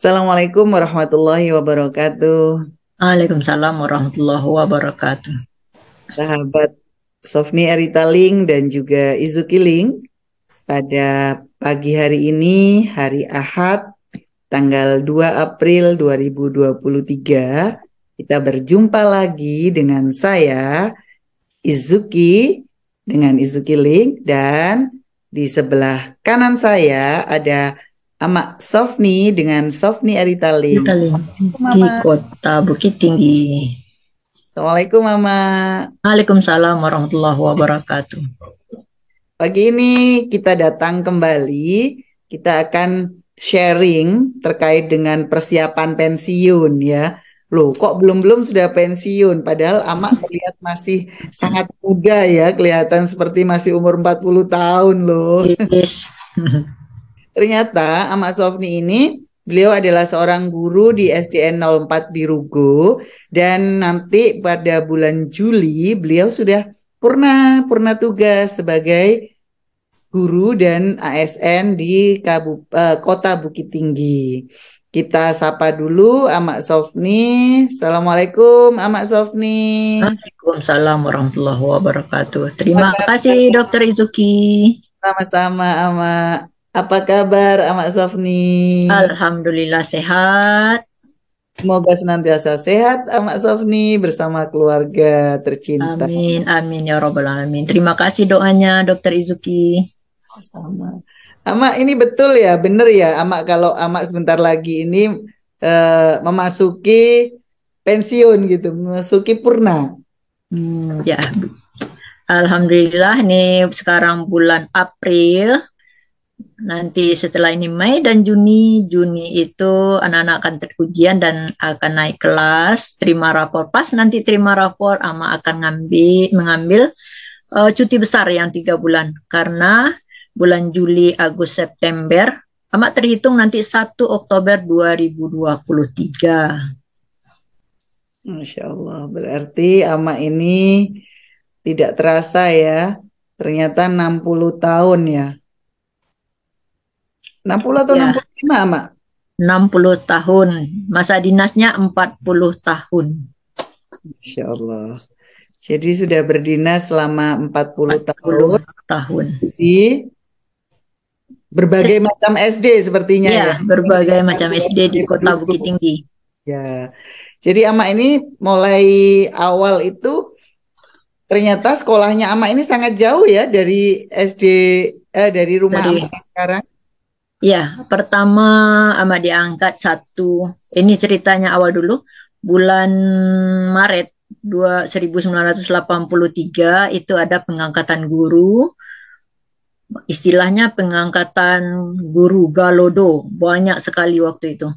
Assalamualaikum warahmatullahi wabarakatuh. Waalaikumsalam warahmatullahi wabarakatuh. Sahabat Sofni Eritaling dan juga Izuki Ling, pada pagi hari ini, hari Ahad, tanggal 2 April 2023, kita berjumpa lagi dengan saya, Izuki, dengan Izuki Ling, dan di sebelah kanan saya ada Amak Sofni dengan Sofni Eritaling. Kita Assalamualaikum, di Mama. Kota Bukit Tinggi. Assalamualaikum, Mama. Waalaikumsalam warahmatullahi wabarakatuh. Pagi ini kita datang kembali, kita akan sharing terkait dengan persiapan pensiun ya. Loh, kok belum-belum sudah pensiun? Padahal Amak terlihat masih sangat muda ya, kelihatan seperti masih umur 40 tahun loh. Yes. Ternyata Amak Sofni ini, beliau adalah seorang guru di SDN 04 Birugo, dan nanti pada bulan Juli beliau sudah purna tugas sebagai guru dan ASN di Kota Bukit Tinggi. Kita sapa dulu Amak Sofni. Assalamualaikum Amak Sofni. Waalaikumsalam warahmatullahi wabarakatuh. Terima kasih Dokter Izuki. Sama-sama Amak. Apa kabar Amak Sofni? Alhamdulillah sehat. Semoga senantiasa sehat Amak Sofni bersama keluarga tercinta. Amin, amin ya robbal alamin. Terima kasih doanya Dokter Izuki. Sama. Amak, ini betul ya, bener ya Amak, kalau Amak sebentar lagi ini memasuki pensiun gitu, memasuki purna. Ya, Alhamdulillah ini sekarang bulan April. Nanti setelah ini Mei dan Juni. Juni itu anak-anak akan terujian dan akan naik kelas, terima rapor. Pas nanti terima rapor, Ama akan mengambil cuti besar yang 3 bulan. Karena bulan Juli, Agustus, September, Ama terhitung nanti 1 Oktober 2023. Masya Allah, berarti Ama ini tidak terasa ya, ternyata 60 tahun ya. 60 atau Ya, 65 Ama? 60 tahun. Masa dinasnya 40 tahun. Masya Allah. Jadi sudah berdinas selama 40 tahun. Di berbagai macam SD sepertinya ya. Ya, berbagai macam SD di Kota Bukit Tinggi. Ya. Jadi Ama ini mulai awal itu ternyata sekolahnya Ama ini sangat jauh ya dari SD, dari rumah Ama sekarang. Ya, pertama Ama diangkat ini ceritanya awal dulu, bulan Maret 1983 itu ada pengangkatan guru. Istilahnya pengangkatan guru Galodo, banyak sekali waktu itu.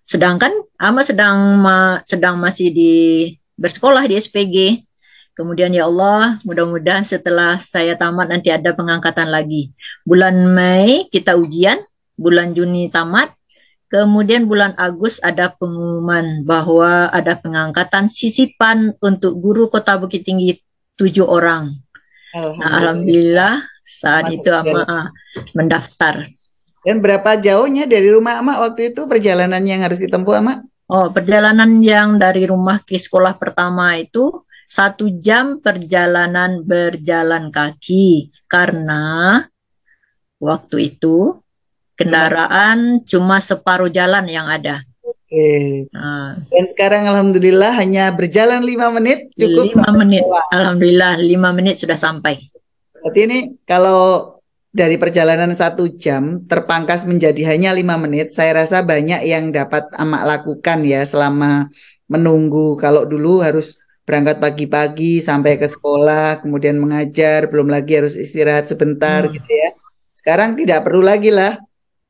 Sedangkan Ama sedang masih bersekolah di SPG. Kemudian ya Allah, mudah-mudahan setelah saya tamat nanti ada pengangkatan lagi. Bulan Mei kita ujian, bulan Juni tamat, kemudian bulan Agustus ada pengumuman bahwa ada pengangkatan sisipan untuk guru Kota Bukit Tinggi 7 orang. Alhamdulillah saat itu Ama mendaftar. Dan berapa jauhnya dari rumah Ama waktu itu perjalanan yang harus ditempuh Ama? Oh, perjalanan yang dari rumah ke sekolah pertama itu 1 jam perjalanan berjalan kaki karena waktu itu kendaraan cuma separuh jalan yang ada. Oke. Dan sekarang alhamdulillah hanya berjalan 5 menit cukup. 5 menit. Alhamdulillah 5 menit sudah sampai. Berarti ini kalau dari perjalanan 1 jam terpangkas menjadi hanya 5 menit, saya rasa banyak yang dapat Amak lakukan ya selama menunggu. Kalau dulu harus berangkat pagi-pagi sampai ke sekolah, kemudian mengajar, belum lagi harus istirahat sebentar gitu ya. Sekarang tidak perlu lagi lah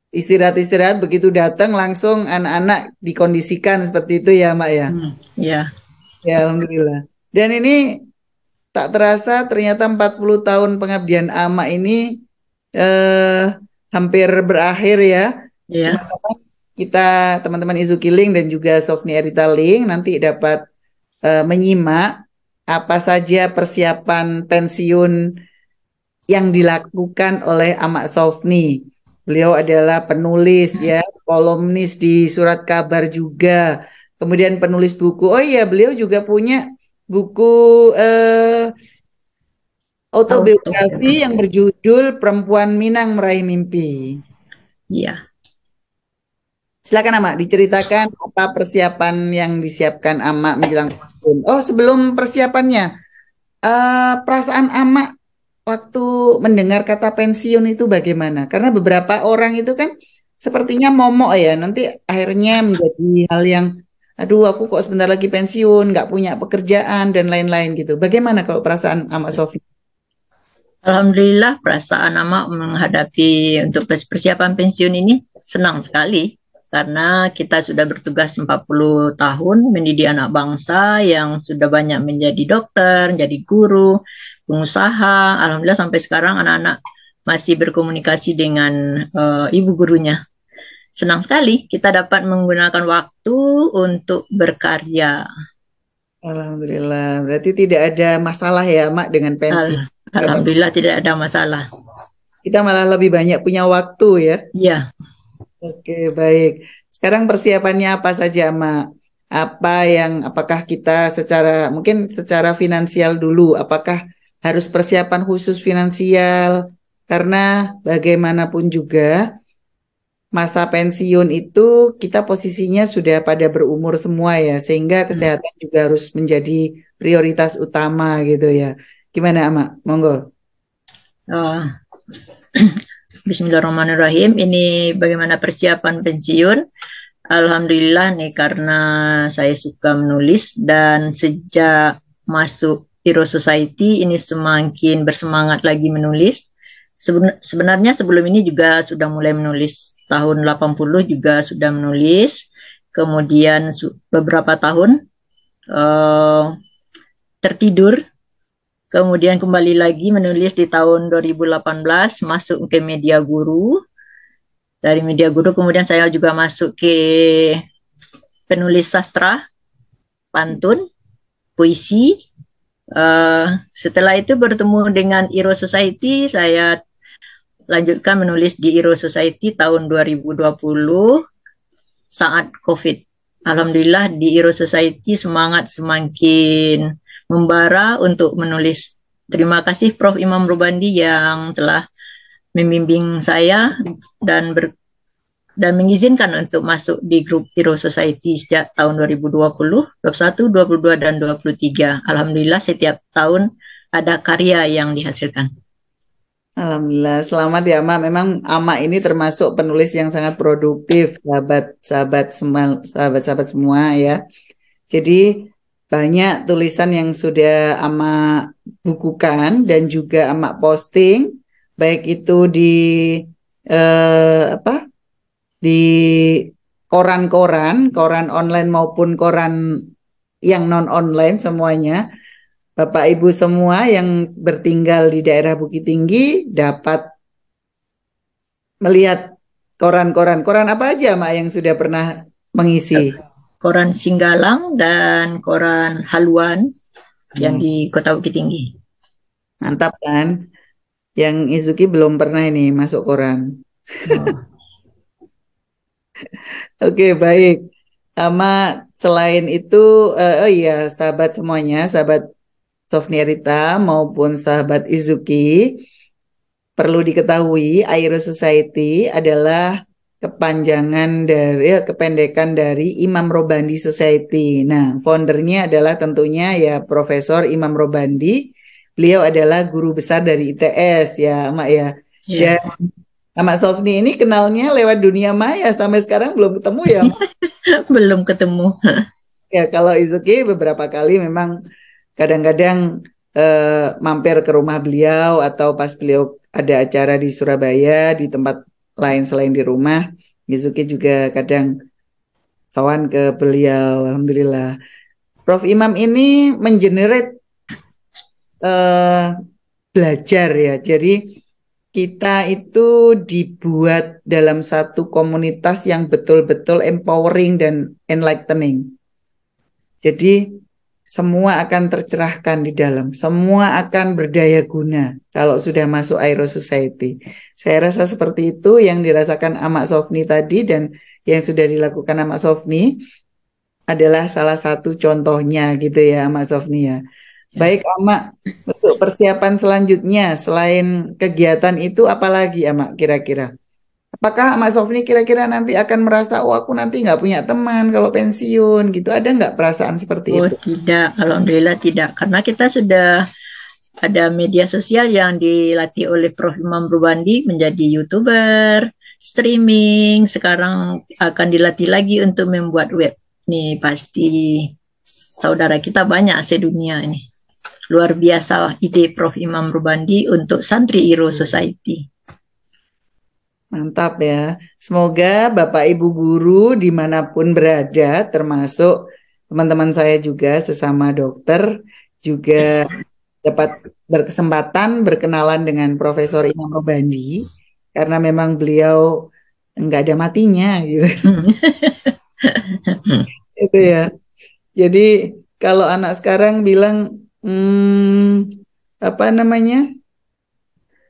istirahat-istirahat, begitu datang langsung anak-anak dikondisikan seperti itu ya Mak ya. Ya. Ya alhamdulillah. Dan ini tak terasa ternyata 40 tahun pengabdian Ama ini hampir berakhir ya. Teman-teman kita, teman-teman Izuki Ling dan juga Sofni Eritaling nanti dapat menyimak apa saja persiapan pensiun yang dilakukan oleh Amak Sofni. Beliau adalah penulis ya, kolumnis di surat kabar juga, kemudian penulis buku. Oh iya, beliau juga punya buku autobiografi yang berjudul Perempuan Minang Meraih Mimpi. Iya. Silakan Ama, diceritakan apa persiapan yang disiapkan Ama menjelang tahun. Oh, sebelum persiapannya, perasaan Ama waktu mendengar kata pensiun itu bagaimana? Karena beberapa orang itu kan sepertinya momok ya, nanti akhirnya menjadi hal yang, aduh aku kok sebentar lagi pensiun, nggak punya pekerjaan dan lain-lain gitu. Bagaimana kalau perasaan Ama Sofi? Alhamdulillah perasaan Ama menghadapi untuk persiapan pensiun ini senang sekali karena kita sudah bertugas 40 tahun mendidik anak bangsa yang sudah banyak menjadi dokter, menjadi guru, pengusaha. Alhamdulillah sampai sekarang anak-anak masih berkomunikasi dengan ibu gurunya. Senang sekali kita dapat menggunakan waktu untuk berkarya. Alhamdulillah, berarti tidak ada masalah ya Mak dengan pensiun. Alhamdulillah tidak ada masalah. Kita malah lebih banyak punya waktu ya. Iya. Oke, baik. Sekarang persiapannya apa saja, Mak? Apakah kita mungkin secara finansial dulu, apakah harus persiapan khusus finansial? Karena bagaimanapun juga masa pensiun itu kita posisinya sudah pada berumur semua ya, sehingga kesehatan juga harus menjadi prioritas utama gitu ya. Gimana, Ama? Monggo. Bismillahirrahmanirrahim. Ini bagaimana persiapan pensiun? Alhamdulillah nih karena saya suka menulis dan sejak masuk Hero Society ini semakin bersemangat lagi menulis. Sebenarnya sebelum ini juga sudah mulai menulis. Tahun 80 juga sudah menulis. Kemudian beberapa tahun tertidur. Kemudian kembali lagi menulis di tahun 2018 masuk ke Media Guru. Dari Media Guru kemudian saya juga masuk ke penulis sastra, pantun, puisi. Setelah itu bertemu dengan Hero Society, saya lanjutkan menulis di Hero Society tahun 2020 saat COVID. Alhamdulillah di Hero Society semangat semakin membara untuk menulis. Terima kasih Prof. Imam Robandi yang telah membimbing saya dan mengizinkan untuk masuk di grup Hero Society sejak tahun 2020, 21, 22, dan 23. Alhamdulillah setiap tahun ada karya yang dihasilkan. Alhamdulillah, selamat ya Ama. Memang Ama ini termasuk penulis yang sangat produktif, sahabat-sahabat semua ya. Jadi banyak tulisan yang sudah Ama bukukan dan juga Ama posting, baik itu di di koran online maupun koran yang non online semuanya. Bapak Ibu semua yang bertinggal di daerah Bukit Tinggi dapat melihat koran apa aja Mak yang sudah pernah mengisi? Koran Singgalang dan koran Haluan yang di Kota Bukit Tinggi. Mantap kan? Yang Izuki belum pernah ini masuk koran. Oke, baik. Sama selain itu, iya sahabat semuanya, sahabat Sofnierita maupun sahabat Izuki, perlu diketahui Aero Society adalah kependekan dari Imam Robandi Society. Nah, foundernya adalah tentunya ya Profesor Imam Robandi. Beliau adalah guru besar dari ITS ya, Mak ya. Yeah. Dan Mak Sofni ini kenalnya lewat dunia maya, sampai sekarang belum ketemu ya, Mak? Belum ketemu. Ya, kalau Izuki beberapa kali memang kadang-kadang mampir ke rumah beliau atau pas beliau ada acara di Surabaya di tempat lain selain di rumah, Izuki juga kadang sawan ke beliau. Alhamdulillah. Prof Imam ini mengenerate belajar ya. Jadi kita itu dibuat dalam satu komunitas yang betul-betul empowering dan enlightening. Jadi semua akan tercerahkan di dalam, semua akan berdaya guna kalau sudah masuk Aero Society. Saya rasa seperti itu yang dirasakan Amak Sofni tadi dan yang sudah dilakukan Amak Sofni adalah salah satu contohnya gitu ya Amak Sofni ya. Baik Amak, untuk persiapan selanjutnya selain kegiatan itu apalagi Amak kira-kira? Apakah Amak Sofni kira-kira nanti akan merasa, oh aku nanti nggak punya teman kalau pensiun gitu? Ada nggak perasaan seperti Oh itu? tidak, alhamdulillah tidak. Karena kita sudah ada media sosial yang dilatih oleh Prof. Imam Rubandi menjadi YouTuber, streaming, sekarang akan dilatih lagi untuk membuat web. Nih pasti saudara kita banyak sedunia ini. Luar biasa ide Prof. Imam Rubandi untuk Santri Hero Society. Mantap ya. Semoga Bapak Ibu guru dimanapun berada, termasuk teman-teman saya juga sesama dokter, juga dapat berkesempatan berkenalan dengan Profesor Imam Robandi, karena memang beliau nggak ada matinya gitu. Itu ya. Jadi kalau anak sekarang bilang apa namanya?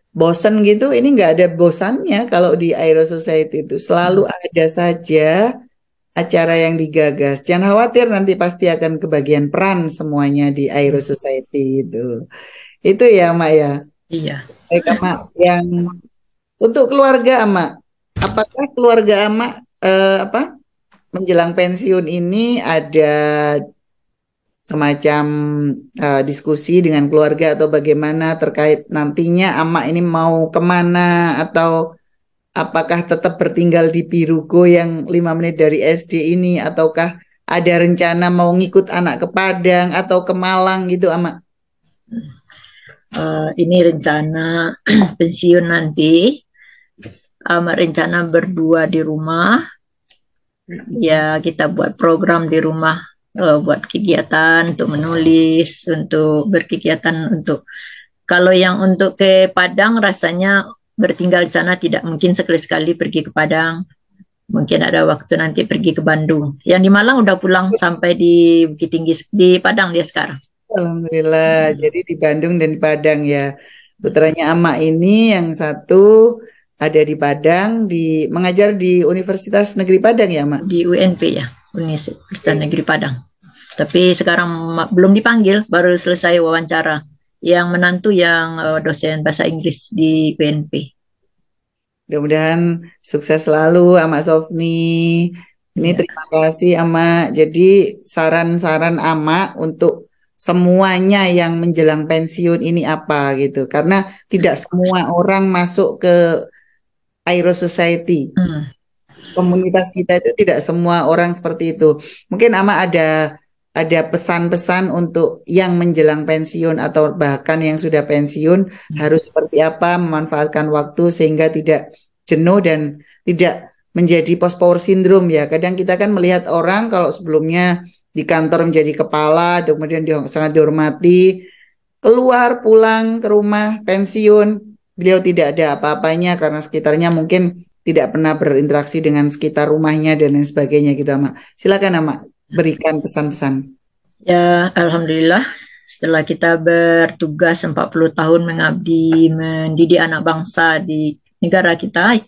Bosan gitu, ini nggak ada bosannya kalau di Aero Society itu. Selalu ada saja acara yang digagas. Jangan khawatir nanti pasti akan kebagian peran semuanya di Aero Society itu. Itu ya, Mak ya. Iya. Baik, Mak. Yang untuk keluarga, Mak. Apakah keluarga Mak apa menjelang pensiun ini ada semacam diskusi dengan keluarga atau bagaimana terkait nantinya Amak ini mau kemana atau apakah tetap bertinggal di Pirugo yang 5 menit dari SD ini ataukah ada rencana mau ngikut anak ke Padang atau ke Malang gitu Amak? Ini rencana pensiun nanti. Rencana berdua di rumah. Ya kita buat program di rumah, buat kegiatan untuk menulis, untuk berkegiatan untuk kalau yang untuk ke Padang rasanya bertinggal di sana tidak mungkin sekali-sekali pergi ke Padang. Mungkin ada waktu nanti pergi ke Bandung. Yang di Malang udah pulang sampai di Bukit Tinggi, di Padang dia sekarang. Alhamdulillah, jadi di Bandung dan di Padang ya. Putranya Amak ini yang satu ada di Padang, mengajar di Universitas Negeri Padang ya, Mak? Di UNP ya, Universitas Negeri Padang. Tapi sekarang belum dipanggil, baru selesai wawancara. Yang menantu yang dosen bahasa Inggris di UNP. Mudah-mudahan sukses selalu Amak Sofni. Ini terima kasih Amak. Jadi saran-saran Amak untuk semuanya yang menjelang pensiun ini apa gitu. Karena tidak semua orang masuk ke Aero Society. Komunitas kita itu tidak semua orang seperti itu. Mungkin Amak ada pesan-pesan untuk yang menjelang pensiun atau bahkan yang sudah pensiun harus seperti apa memanfaatkan waktu sehingga tidak jenuh dan tidak menjadi post power syndrome ya. Kadang kita kan melihat orang kalau sebelumnya di kantor menjadi kepala, kemudian dia sangat dihormati, keluar pulang ke rumah pensiun, beliau tidak ada apa-apanya karena sekitarnya mungkin tidak pernah berinteraksi dengan sekitar rumahnya dan lain sebagainya gitu, Mak. Silakan, Mak, berikan pesan-pesan. Ya, alhamdulillah setelah kita bertugas 40 tahun mengabdi mendidik anak bangsa di negara kita,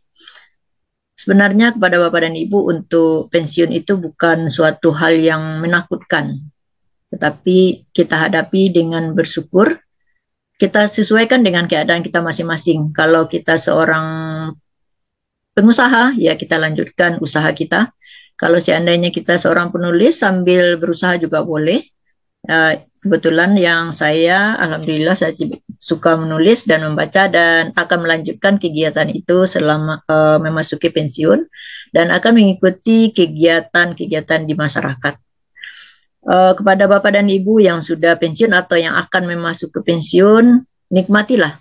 sebenarnya kepada Bapak dan Ibu untuk pensiun itu bukan suatu hal yang menakutkan, tetapi kita hadapi dengan bersyukur. Kita sesuaikan dengan keadaan kita masing-masing. Kalau kita seorang pengusaha, ya kita lanjutkan usaha kita. Kalau seandainya kita seorang penulis sambil berusaha juga boleh. Kebetulan yang saya, alhamdulillah saya suka menulis dan membaca dan akan melanjutkan kegiatan itu selama memasuki pensiun dan akan mengikuti kegiatan-kegiatan di masyarakat. Kepada Bapak dan Ibu yang sudah pensiun atau yang akan memasuki pensiun, nikmatilah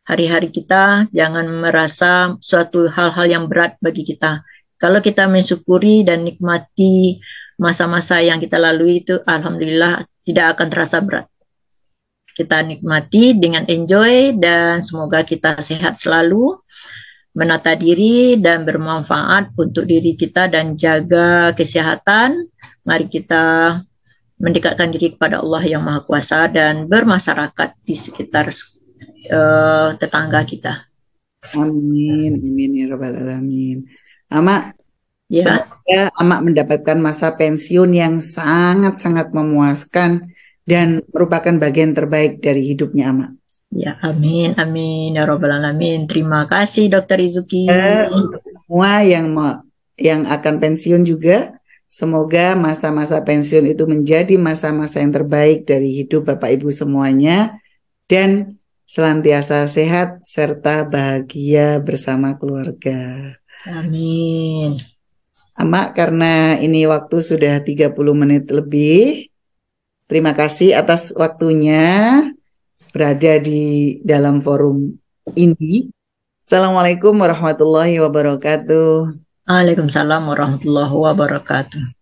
hari-hari kita, jangan merasa suatu hal-hal yang berat bagi kita. Kalau kita mensyukuri dan nikmati masa-masa yang kita lalui itu, alhamdulillah tidak akan terasa berat. Kita nikmati dengan enjoy dan semoga kita sehat selalu, menata diri dan bermanfaat untuk diri kita dan jaga kesehatan. Mari kita mendekatkan diri kepada Allah yang Maha Kuasa dan bermasyarakat di sekitar tetangga kita. Amin, amin ya rabbal alamin. Amak, Ya, Semoga Amak mendapatkan masa pensiun yang sangat-sangat memuaskan dan merupakan bagian terbaik dari hidupnya Amak. ya, amin, amin, ya Robbal Alamin. Terima kasih, Dokter Izuki. Untuk semua yang akan pensiun juga, semoga masa-masa pensiun itu menjadi masa-masa yang terbaik dari hidup Bapak Ibu semuanya dan senantiasa sehat serta bahagia bersama keluarga. Amin. Amak, karena ini waktu sudah 30 menit lebih, terima kasih atas waktunya berada di dalam forum ini. Assalamualaikum warahmatullahi wabarakatuh. Waalaikumsalam warahmatullahi wabarakatuh.